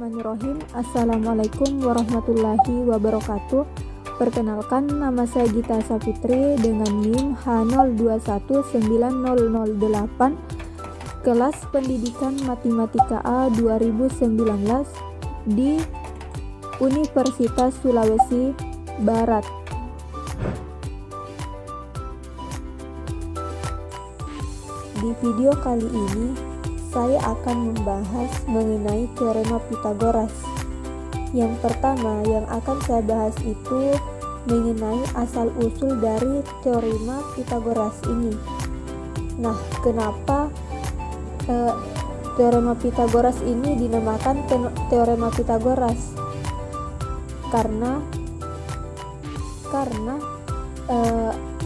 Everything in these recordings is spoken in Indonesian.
Bismillahirrahmanirrahim. Assalamualaikum warahmatullahi wabarakatuh. Perkenalkan, nama saya Gita Safitri dengan NIM H021908, kelas pendidikan Matematika A 2019 di Universitas Sulawesi Barat. Di video kali ini saya akan membahas mengenai teorema Pythagoras. Yang pertama yang akan saya bahas itu mengenai asal-usul dari teorema Pythagoras ini. Nah, kenapa teorema Pythagoras ini dinamakan teorema Pythagoras? Karena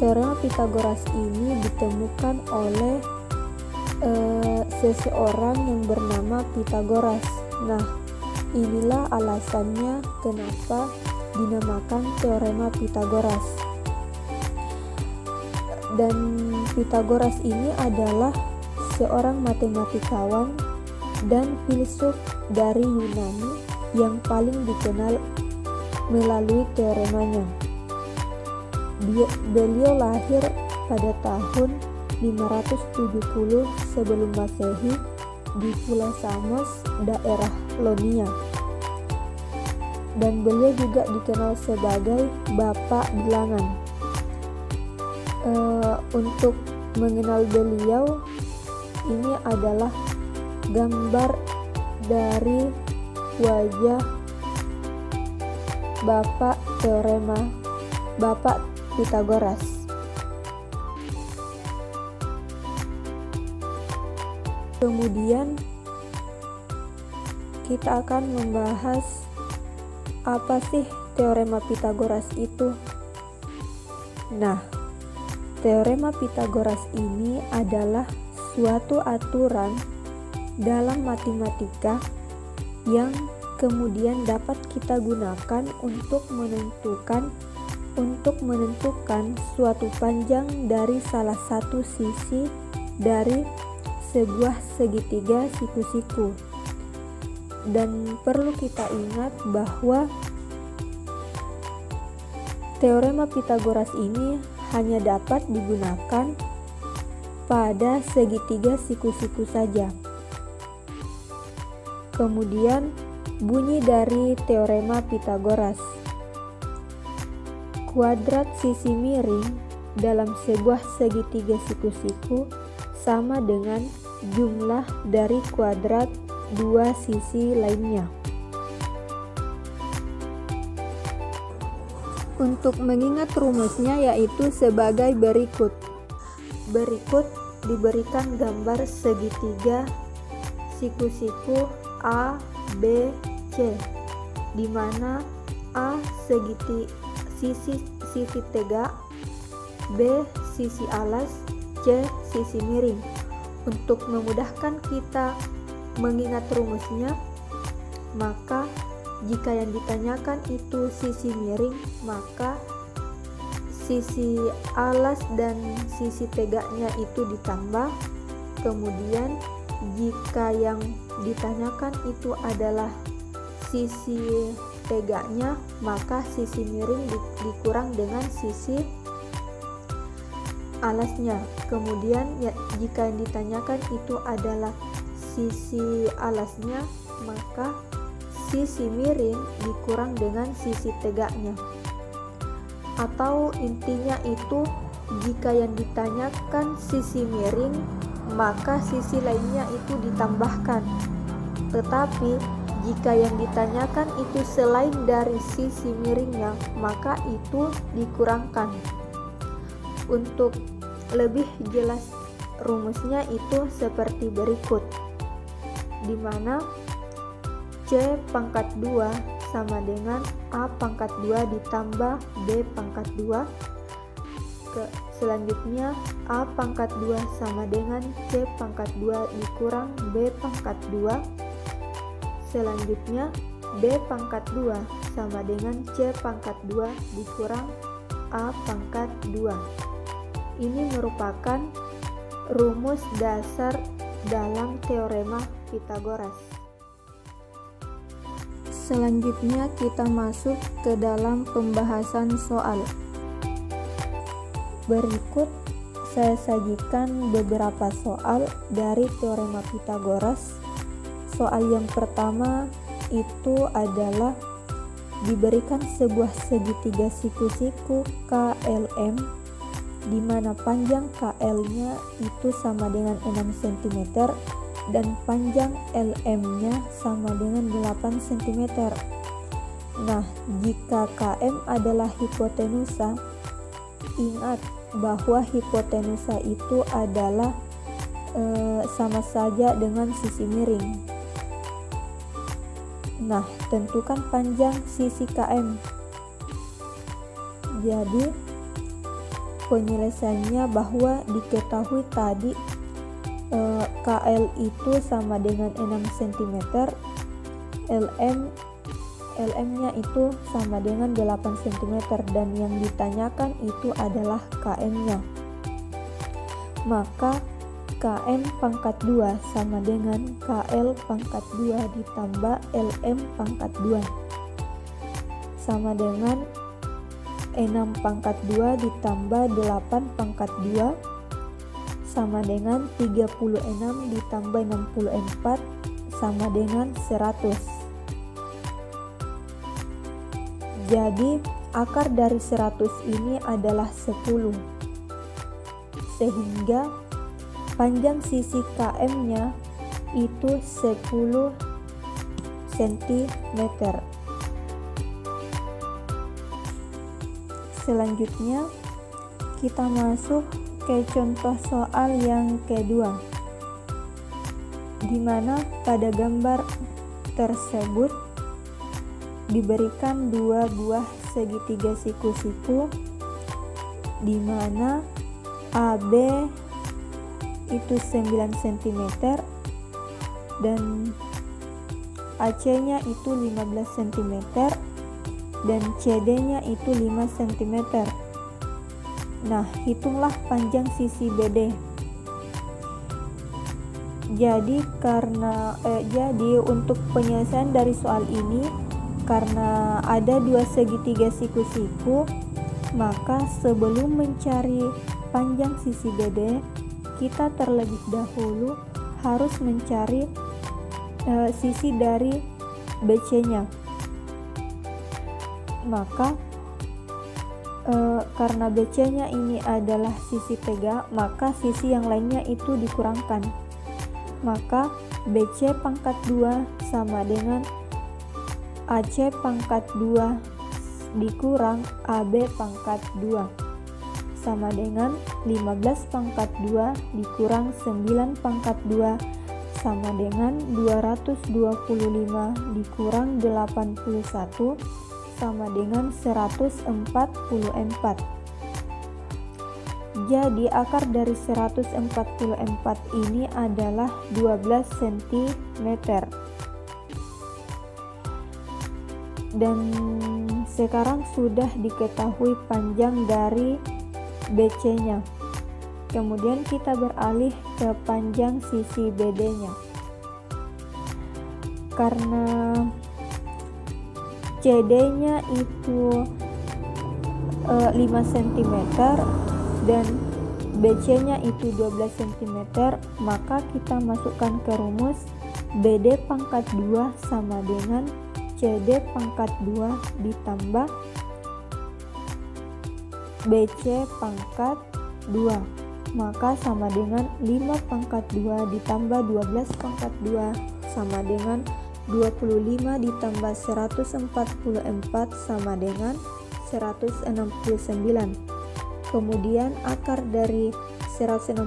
teorema Pythagoras ini ditemukan oleh seseorang yang bernama Pythagoras. Nah, inilah alasannya kenapa dinamakan teorema Pythagoras. Dan Pythagoras ini adalah seorang matematikawan dan filsuf dari Yunani yang paling dikenal melalui teoremanya. Beliau lahir pada tahun 570 sebelum Masehi di Pulau Samos, daerah Ionia. Dan beliau juga dikenal sebagai Bapak Bilangan. Untuk mengenal beliau, ini adalah gambar dari wajah Bapak Pythagoras. Kemudian kita akan membahas apa sih teorema Pythagoras itu. Nah, teorema Pythagoras ini adalah suatu aturan dalam matematika yang kemudian dapat kita gunakan untuk menentukan suatu panjang dari salah satu sisi dari sebuah segitiga siku-siku. Dan perlu kita ingat bahwa teorema Pythagoras ini hanya dapat digunakan pada segitiga siku-siku saja. Kemudian bunyi dari teorema Pythagoras: kuadrat sisi miring dalam sebuah segitiga siku-siku sama dengan jumlah dari kuadrat dua sisi lainnya. Untuk mengingat rumusnya yaitu sebagai berikut. Berikut diberikan gambar segitiga siku-siku A, B, C, di mana A sisi tegak, B sisi alas, C sisi miring. Untuk memudahkan kita mengingat rumusnya, maka jika yang ditanyakan itu sisi miring, maka sisi alas dan sisi tegaknya itu ditambah. Kemudian jika yang ditanyakan itu adalah sisi tegaknya, maka sisi miring dikurang dengan sisi alasnya. Kemudian jika yang ditanyakan itu adalah sisi alasnya, maka sisi miring dikurang dengan sisi tegaknya. Atau intinya itu, jika yang ditanyakan sisi miring, maka sisi lainnya itu ditambahkan. Tetapi jika yang ditanyakan itu selain dari sisi miringnya, maka itu dikurangkan. Untuk lebih jelas rumusnya itu seperti berikut, di mana C pangkat 2 sama dengan A pangkat 2 ditambah B pangkat 2. Selanjutnya A pangkat 2 sama dengan C pangkat 2 dikurang B pangkat 2. Selanjutnya B pangkat 2 sama dengan C pangkat 2 dikurang A pangkat 2. Ini merupakan rumus dasar dalam teorema Pythagoras. Selanjutnya kita masuk ke dalam pembahasan soal. Berikut saya sajikan beberapa soal dari teorema Pythagoras. Soal yang pertama itu adalah diberikan sebuah segitiga siku-siku KLM di mana panjang KL-nya itu sama dengan 6 cm dan panjang LM-nya sama dengan 8 cm. Nah, jika KM adalah hipotenusa, ingat bahwa hipotenusa itu adalah sama saja dengan sisi miring. Nah, tentukan panjang sisi KM. Jadi, penyelesaiannya bahwa diketahui tadi KL itu sama dengan 6 cm, LM-nya itu sama dengan 8 cm, dan yang ditanyakan itu adalah KM-nya. Maka KM pangkat 2 sama dengan KL pangkat 2 ditambah LM pangkat 2 sama dengan 6 pangkat 2 ditambah 8 pangkat 2 sama dengan 36 ditambah 64 sama dengan 100. Jadi akar dari 100 ini adalah 10, sehingga panjang sisi KM-nya itu 10 cm. Selanjutnya kita masuk ke contoh soal yang kedua, di mana pada gambar tersebut diberikan dua buah segitiga siku-siku di mana AB itu 9 cm dan AC-nya itu 15 cm dan CD-nya itu 5 cm. Nah, hitunglah panjang sisi BD. Jadi untuk penyelesaian dari soal ini, karena ada dua segitiga siku-siku, maka sebelum mencari panjang sisi BD, kita terlebih dahulu harus mencari sisi dari BC-nya. Maka karena BC-nya ini adalah sisi tegak, maka sisi yang lainnya itu dikurangkan. Maka BC pangkat 2 sama dengan AC pangkat 2 dikurang AB pangkat 2 sama dengan 15 pangkat 2 dikurang 9 pangkat 2 sama dengan 225 dikurang 81 sama dengan 144. Jadi akar dari 144 ini adalah 12 cm. Dan sekarang sudah diketahui panjang dari BC-nya. Kemudian kita beralih ke panjang sisi BD-nya. Karena CD-nya itu 5 cm dan BC-nya itu 12 cm, maka kita masukkan ke rumus BD pangkat 2 sama dengan CD pangkat 2 ditambah BC pangkat 2, maka sama dengan 5 pangkat 2 ditambah 12 pangkat 2 sama dengan 25 ditambah 144 sama dengan 169. Kemudian akar dari 169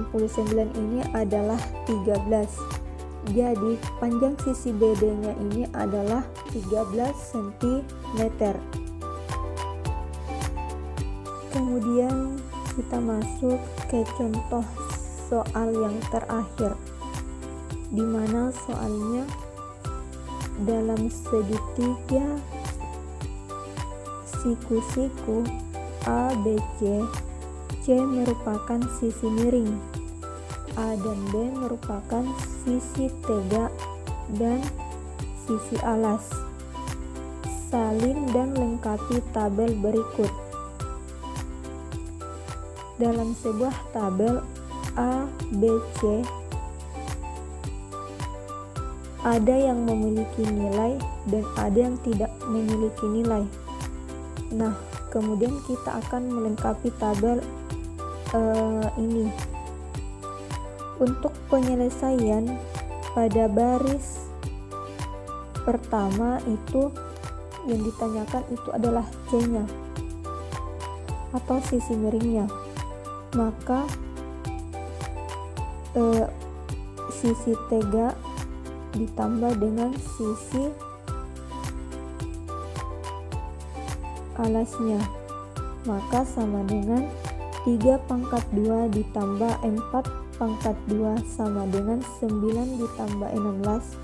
ini adalah 13. Jadi panjang sisi BD-nya ini adalah 13 cm. Kemudian kita masuk ke contoh soal yang terakhir, di mana soalnya dalam segitiga siku-siku ABC, C merupakan sisi miring, A dan B merupakan sisi tegak dan sisi alas. Salin dan lengkapi tabel berikut. Dalam sebuah tabel A, B, C, ada yang memiliki nilai dan ada yang tidak memiliki nilai. Nah, kemudian kita akan melengkapi tabel ini. Untuk penyelesaian pada baris pertama itu yang ditanyakan itu adalah C-nya atau sisi miringnya. Maka sisi tegak ditambah dengan sisi alasnya, maka sama dengan 3/2 ditambah 4/2 sama dengan 9 ditambah 16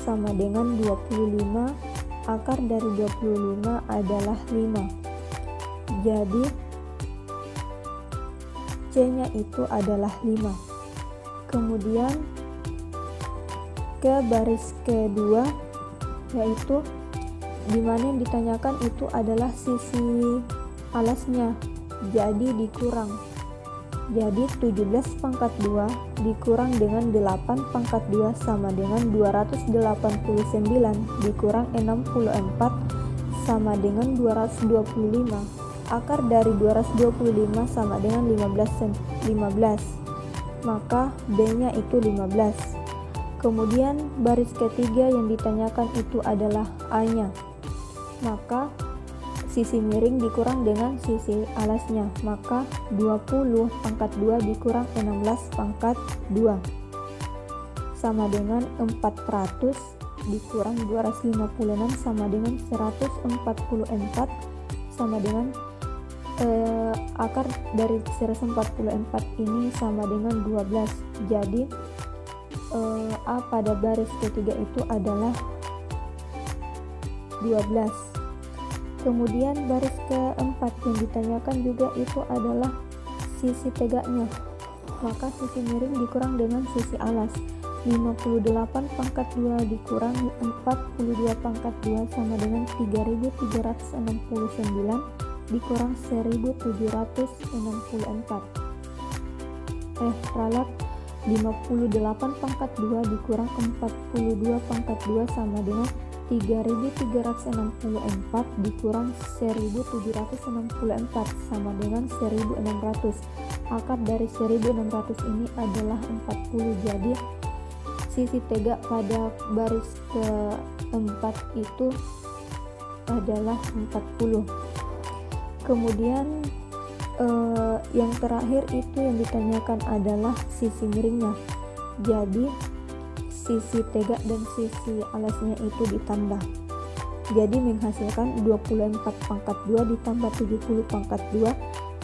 sama dengan 25. Akar dari 25 adalah 5. Jadi C-nya itu adalah 5. Kemudian ke baris kedua, yaitu dimana yang ditanyakan itu adalah sisi alasnya, jadi dikurang. Jadi 17/2 dikurang dengan 8/2 sama dengan 289 dikurang 64 sama dengan 225. Akar dari 225 sama dengan 15. Maka B-nya itu 15. Kemudian baris ketiga yang ditanyakan itu adalah A-nya. Maka sisi miring dikurang dengan sisi alasnya, maka 20/2 dikurang 16/2 sama dengan 400 dikurang 256 sama dengan 144 sama dengan akar dari 144 ini sama dengan 12. Jadi A pada baris ketiga itu adalah 12. Kemudian baris keempat yang ditanyakan juga itu adalah sisi tegaknya, maka sisi miring dikurang dengan sisi alas. 58/2 dikurang 42/2 sama dengan 3369 dikurang 1764. Ralat 58/2 dikurang 42/2 sama dengan 3364 dikurang 1764 sama dengan 1600. Akar dari 1600 ini adalah 40. Jadi sisi tegak pada baris keempat itu adalah 40. Kemudian yang terakhir itu yang ditanyakan adalah sisi miringnya. Jadi sisi tegak dan sisi alasnya itu ditambah. Jadi menghasilkan 24/2 ditambah 70/2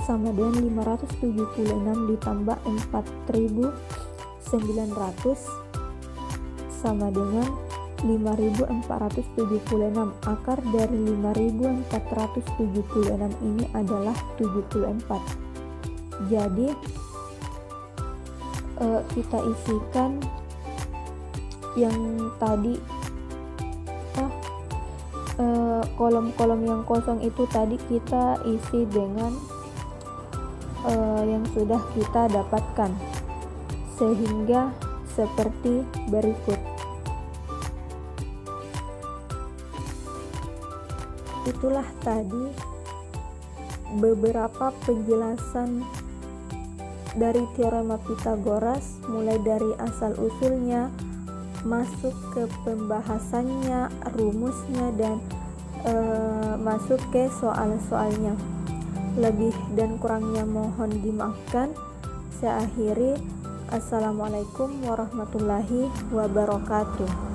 sama dengan 576 ditambah 4900 sama dengan 5476. Akar dari 5476 ini adalah 74. Jadi kita isikan yang tadi kolom-kolom yang kosong itu tadi kita isi dengan yang sudah kita dapatkan, sehingga seperti berikut. Itulah tadi beberapa penjelasan dari teorema Pythagoras, mulai dari asal usulnya, masuk ke pembahasannya, rumusnya, dan masuk ke soal-soalnya. Lebih dan kurangnya mohon dimaafkan. Saya akhiri. Assalamualaikum warahmatullahi wabarakatuh.